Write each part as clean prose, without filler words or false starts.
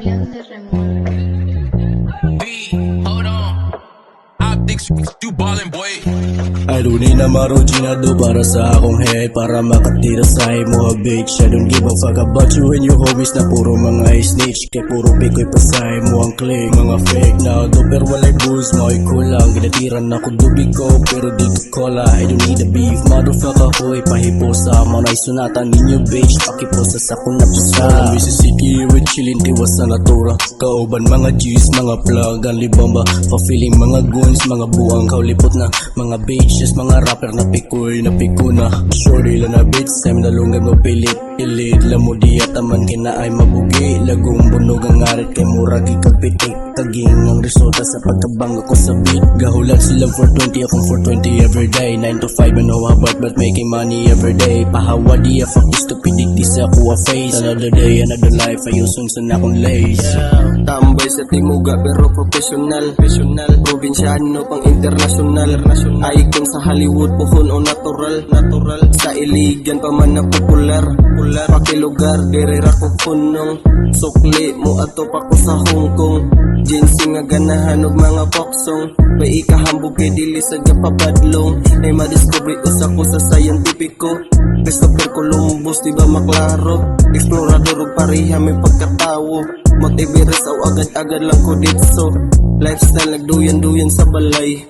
camión de remolque. Hold on. Optics, you ballin', boy. Alunin na maroginado para sa akong head, para makatira sa mo bitch. I don't give a fuck about you and your homies na puro mga snitch. Kaya puro pikoy pasay mo ang click. Mga fake na auto pero walay booze, mo'y kulang. Ginatiran ako dubig ko pero di ko cola. I don't need a beef, motherfucker hoy. Pahipo sa mga sunatan ninyo bitch. Pakiposa sa kung napisa Mississippi with chillin' tiwas sa natura. Kauban mga G's, mga plug, ang libamba. Pa-feeling mga goons, mga buwang kaulipot na. Mga bitches, mga rapper na pikoy, na pikuna. Shorty lang na bitch, time na lungan mo pilit. Ilit, lamo di at aman kina ay mabugi. Lagong bunog ang ngarit kay murag ikagpitik. Kaging ang resulta sa pagkabang ako sa beat. Gahulat silang 420, akong 420 everyday. 9 to 5, I know about but making money everyday. Pahawa di a fuck is stupid, di sa ako a face. Another day, another life, ayusun sa akong lace. Tambay sa timuga pero professional. Probinsyano pang international. Icon sa Hollywood, puhon o natural. Sa iligan pa man na popular. Pakilugar, dirira ko punong. Sukli mo ato pa ko sa Hong Kong. Ginseng nga ganahan og mga boksong. May ikahambog kay dili sa gapapadlong. Ay madiscovery usa ko sa scientifico. Christopher Columbus di ba maklaro. Explorador og pareha may pagkatawo. Motiveres aw agad-agad lang ko ditso. Lifestyle nagduyan-duyan sa balay.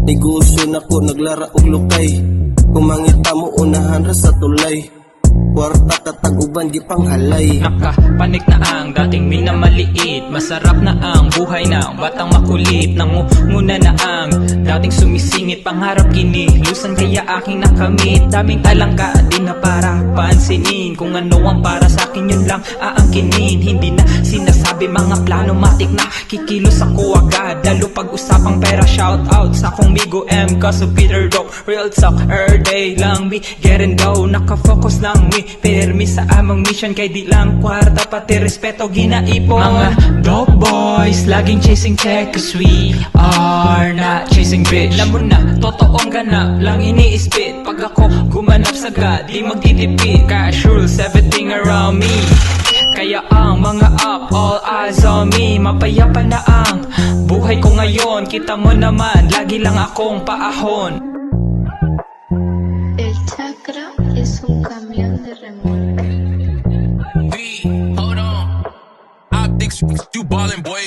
Negosyo na ko naglara og lukay. Kumangita mo unahan ra sa tulay. Kwarta kataguban gipanghalay. Nakapanik na ang dating minamaliit. Masarap na ang buhay ng batang makulit. Nangunguna na ang dating sumisingit. Pangarap kinilusan kaya aking nakamit. Daming alangka din na para pansinin. Kung ano ang para sa akin yun lang aangkinin. Hindi na sinasabi mga plano matik na kikilos ako agad. Lalo pag usapang pera shout out sa akong migo M. Kaso Peter Dog real talk every day lang me get and go. Nakafocus lang me permi sa amang mission kay di lang kwarta pati respeto ginaipo. Mga dope boys laging chasing check cause we are not chasing bitch. Alam mo na totoong ganap lang ini-spit. Pag ako gumanap sagad di magtitipid. Cash rules everything around me. Kaya ang mga up all eyes on me. Mapayapa na ang buhay ko ngayon. Kita mo naman lagi lang akong paahon. El chakra es un camión de remolque. Hold on. Optics, you ballin', boy.